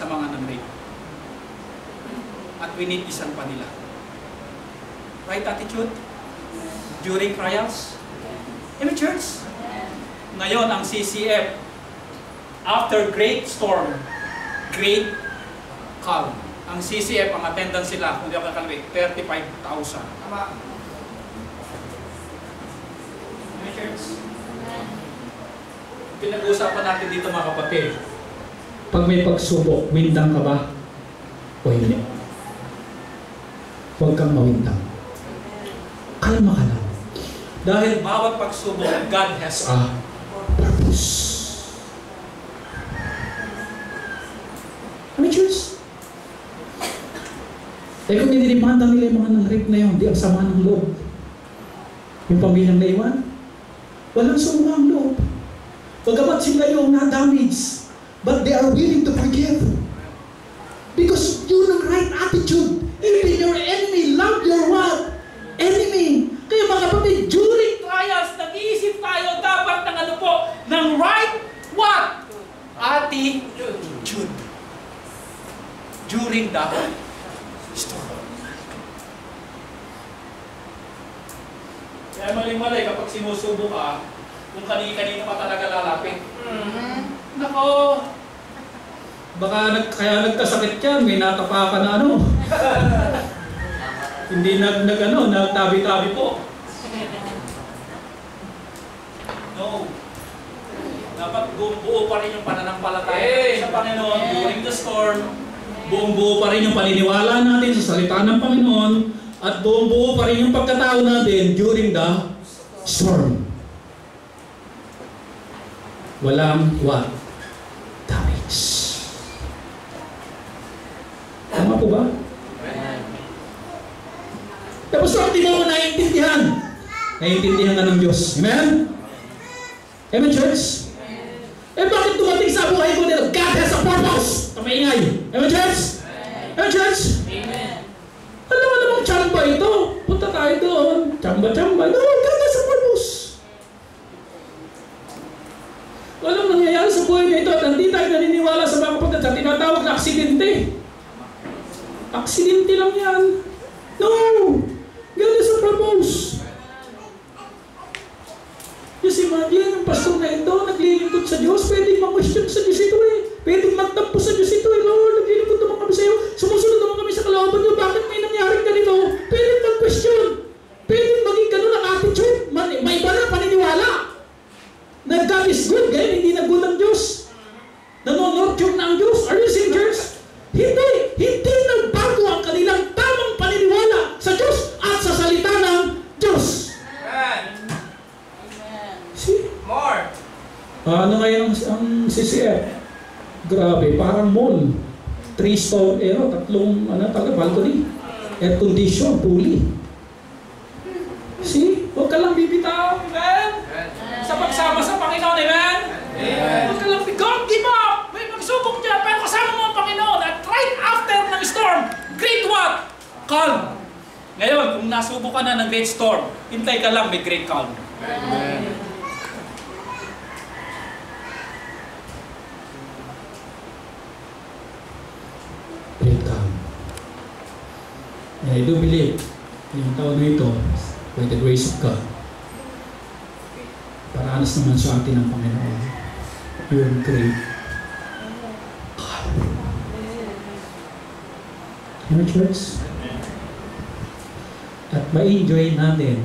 sa mga nang-rape. At winitisan pa nila. Right attitude? During trials? Amen, church? Ngayon, ang CCF, after great storm, great calm. Ang CCF, ang attendance sila, kung di ako nakalawin, 35,000. Tama? Amen, church? Pinag-uusapan natin dito mga kapatid. Pag may pagsubok, windang ka ba? O hindi? Huwag kang mawindang. Kalma ka lang. Dahil bawat pagsubok, God has a purpose. Amen, church? Eh kung dinidimanda nila yung mga nang-rape na yun, di ang sama ng loob. Yung pamilyang naiwan, walang sama ang loob. Pagkamat sila yung na-damage, but they are willing to forgive. Because yun ang right attitude. Even your enemy, love your what? Enemy. Kaya mga kapatid, during trials, nag-iisip tayo dapat ng ano po, ng right what? Attitude. During the storm. Kaya mali-mali kapag sinusubo ka, kung kanina-kanina pa talaga lalapit. Nako! Baka kaya nagkasakit yan, may natapakan na ano. Hindi nagtabi-tabi po. No. Dapat buo pa rin yung pananampalataya sa Panginoon during the storm. Buong-buo pa rin yung paniniwala natin sa salita ng Panginoon. At buong-buo pa rin yung pagkatao natin during the storm. Walang what? Damage. Tama po ba? Tapos hindi mo naiintindihan. Naiintindihan ka ng Diyos. Amen? Amen, church? Eh bakit dumating sa buhay ko nila? God has a purpose. Kamaingay. Amen, church? Amen, church? Amen. Alam mo namang tsamba ito. Punta tayo doon. Tsamba-tsamba. No, God has a purpose. Walang nangyayari sa buhay na ito at hindi tayo naniniwala sa mga kapatid sa tinatawag na aksidente. Aksidente lang yan. No! God has a purpose. Just imagine, yung pastor na ito, naglilingkod sa Diyos, pwedeng mag-question sa Diyos ito eh. Pwedeng magtampo sa Diyos ito eh. Lord, naglilingkod naman kami sa iyo. Sumusunod naman kami sa kalooban niyo. Bakit may nangyaring ganito? Pwedeng mag-question. Pwedeng maging ganun ang attitude. May iba na paniniwala. Na God is good, gaya hindi nag-good ang Diyos. Nanonurture na ang Diyos. Are you singers? Hindi. Hindi nagbago ang kanilang tamang paniniwala sa Diyos at sa salita ng Diyos. Amen. See? More. Ano ngayon ang CCF? Grabe, parang mall. 3-stone, tatlong, balcony. Air condition, fully. See? Huwag ka lang bibitaw, amen? Sa pagsama sa Panginoon, amen? Huwag ka lang, don't give up! May magsubok dyan, pero kasama mo ang Panginoon. At right after ng storm, great what? Calm. Ngayon, kung nasubok ka na ng great storm, hintay ka lang, may great calm. Amen. Great calm. And I do believe, yung taon na ito, by the grace of God, paraanas naman sa atin ng Panginoon. Yung great calm. Amen, church? At ma-enjoy natin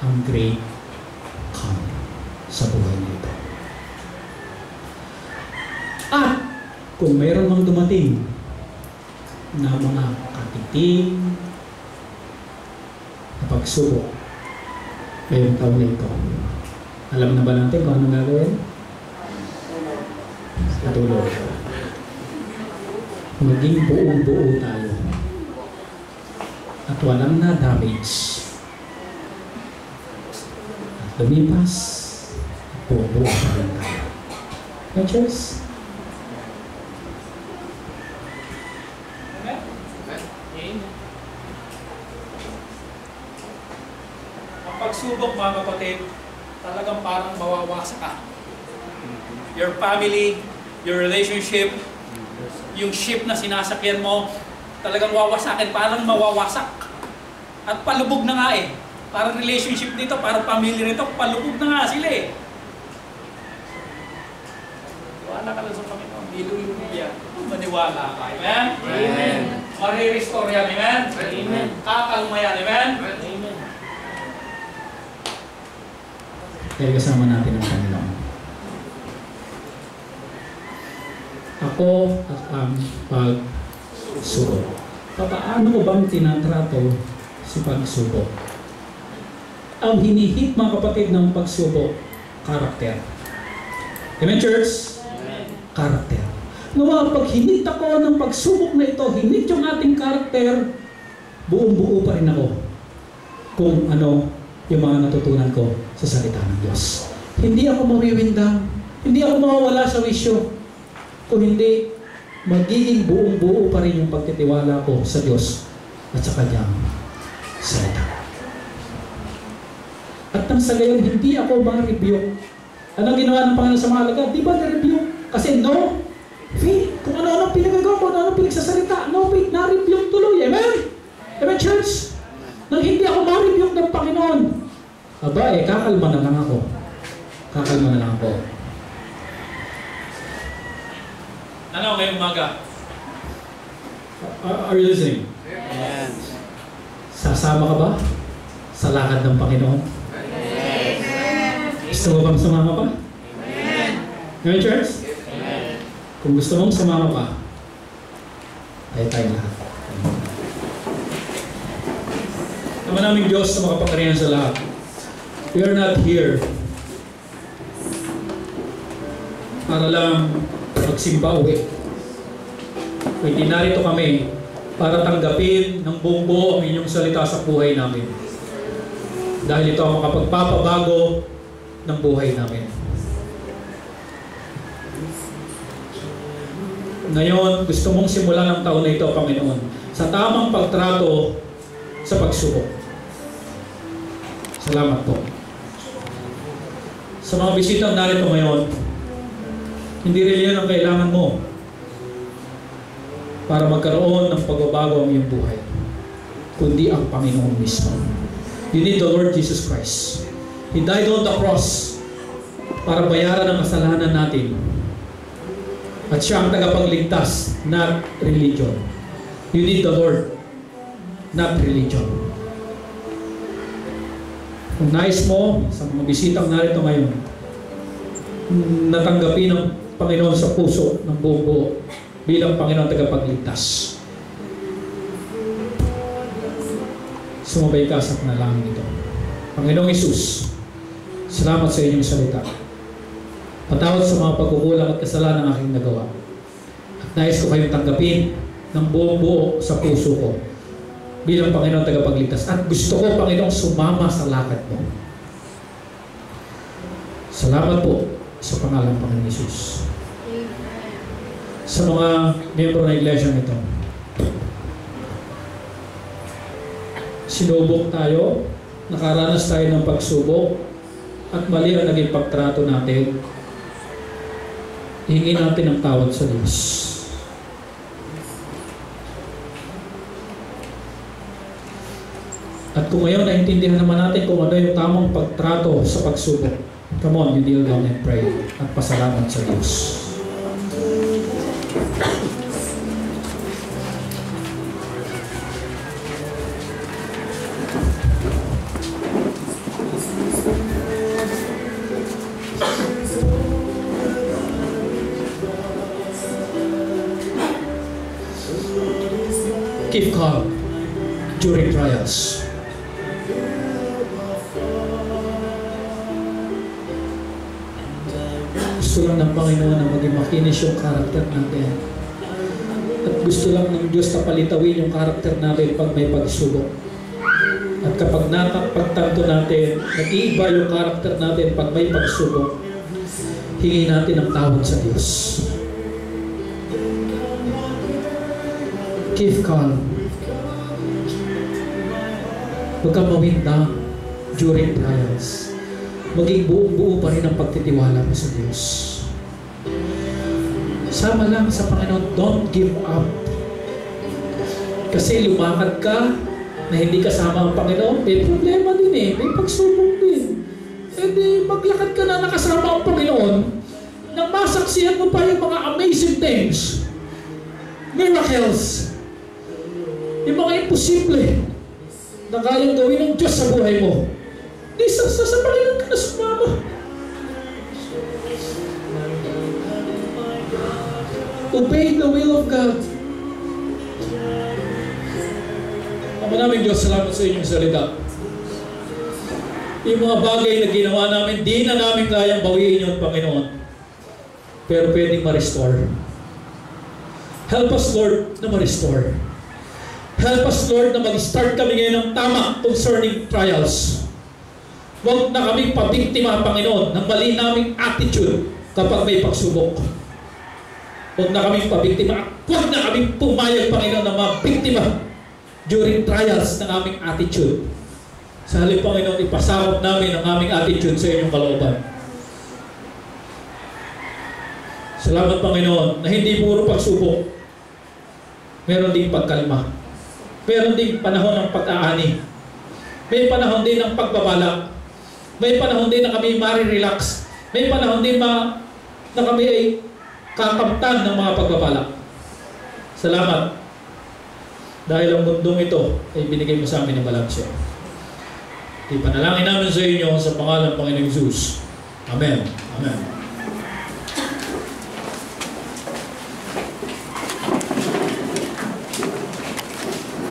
ang great calm sa buhay nito. At kung mayroon mang dumating na mga katiting na pagsubok ngayong taon na ito, alam na ba natin kung anong gagawin? Patuloy. Maging buong-buo tayo. At walang na-damage. At lumipas, buo-buo pa rin tayo. No choice? Ang pagsubok, mga kapatid, talagang parang mawawasak ka. Your family, your relationship, yung ship na sinasakyan mo, talagang wawasakin, parang mawawasak. At palubog na nga eh. Parang relationship dito, parang pamilya nito, palubog na nga sila eh. Wala ka lang sa Panginoon, ilulubog yan. Maniwala ka, amen? Amen. Marirestore yan, amen? Amen. Kakalma yan, amen? Amen. Kaya kasama natin ang Panginoon. Ako at ang pagsubok. Paano ko bang tinatrato si pagsubok? Ang hinihit mga kapatid ng pagsubok, karakter. Amen, church? Amen. Karakter. Nawa, pag hinit ako ng pagsubok na ito, hinit yung ating karakter, buong-buo pa rin ako kung ano yung mga natutunan ko sa salita ng Diyos. Hindi ako mawiwindang, hindi ako mawawala sa wisyo, kung hindi, magiging buong-buo pa rin yung pagtitiwala ko sa Diyos at sa Kanyang salita. At nang sa gayon, hindi ako ma-rebuke. Anong ginawa ng Panginoon sa mga alagad? Di ba na-rebuke? Kasi no faith. Kung ano-ano pinagagawa mo, ano-ano pinagsasalita, no faith, na-rebuke tuloy. Amen? Amen, church? Nang hindi ako ma-rebuke ng Panginoon, aba kakalma na lang ako. Kakalma na lang ako. Ano ngayong umaga? Are you listening? Yes. Sasama ka ba sa lakad ng Panginoon? Yes. Gusto mo bang sumama pa? Amen. Ngayon, church? Amen. Kung gusto mong sumama pa, tayo lahat. Naman naming Diyos sa makapangyarihan sa lahat. We are not here para lang magsimba uwi. Kundi narito kami para tanggapin ng buong buo ang inyong salita sa buhay namin. Dahil ito ang makapagpapabago ng buhay namin. Ngayon, gusto mong simulan ang taon na ito, Panginoon, sa tamang pagtrato sa pagsubok. Salamat po. Sa mga bisitang narito ngayon, hindi rin yan ang kailangan mo para magkaroon ng pagbabago ang iyong buhay, kundi ang Panginoon mismo. You need the Lord Jesus Christ. He died on the cross para bayaran ang kasalanan natin. At siya ang tagapagligtas, not religion. You need the Lord, not religion. Kung nais mo, sa mga bisitang narito ngayon, natanggapin ng Panginoon sa puso ng buong buo bilang Panginoon tagapagligtas, sumabay ka sa panalangin ito. Panginoong Hesus, salamat sa inyong salita. Patawad sa mga pagkukulang at kasalanan ng aking nagawa. At nais ko kayong tanggapin ng buong buo sa puso ko bilang Panginoon tagapagligtas. At gusto ko, Panginoong, sumama sa lakad mo. Salamat po sa pangalan ng Panginoon Hesus. Sa mga miyembro ng iglesia nito, sinubok tayo, nakaranas tayo ng pagsubok, at mali ang naging pagtrato natin. Hingin natin ang tawad sa Diyos. At kung ngayon naintindihan naman natin kung ano yung tamang pagtrato sa pagsubok, come on, you kneel down and pray at pasalamat sa Diyos. Keep calm during trials. Gusto lang ng Panginoon na maging makinis yung karakter natin. At gusto lang ng Diyos na palitawin yung karakter natin pag may pagsubok. At kapag napagtanto natin, nag-iiba yung karakter natin pag may pagsubok, hingi natin ang tawad sa Diyos. Keep calm. Huwag kang mawinda during trials. Maging buong-buo pa rin ang pagtitiwala mo sa Diyos. Sa Sama lang sa Panginoon. Don't give up. Kasi lumakad ka na hindi kasama ang Panginoon, may problema din eh. May pagsubok din. E di, maglakad ka na nakasama ang Panginoon nang masaksihan mo pa yung mga amazing things. Miracles. Yung mga imposible na kayang gawin ng Diyos sa buhay mo. Di, sa Panginoon ka na sumama. Obey the will of God. Ama namin Diyos, salamat sa inyong salita. Yung mga bagay na ginawa namin, di na namin kayang bawiin yun, Panginoon. Pero pwedeng ma-restore. Help us, Lord, na ma-restore. Help us, Lord, na mag-start kami ngayon ng tama concerning trials. Huwag na kami pabiktima, Panginoon, ng mali naming attitude kapag may pagsubok. Huwag na kami pabiktima. Huwag na kami pumayag, Panginoon, na mabiktima during trials ng aming attitude. Sa halip, Panginoon, ipasakop namin ang aming attitude sa inyong kalooban. Salamat, Panginoon, na hindi puro pagsubok. Meron ding pagkalma. Meron ding panahon ng pag-aani. May panahon din ng pagbabalak. May panahon din na kami mari-relax. May panahon din na kami ay kakamtan ng mga pagbabalak. Salamat. Dahil ang mundong ito ay binigay mo sa amin ng balansya. Ipanalangin namin sa inyo sa pangalan ng Panginoong Jesus. Amen. Amen.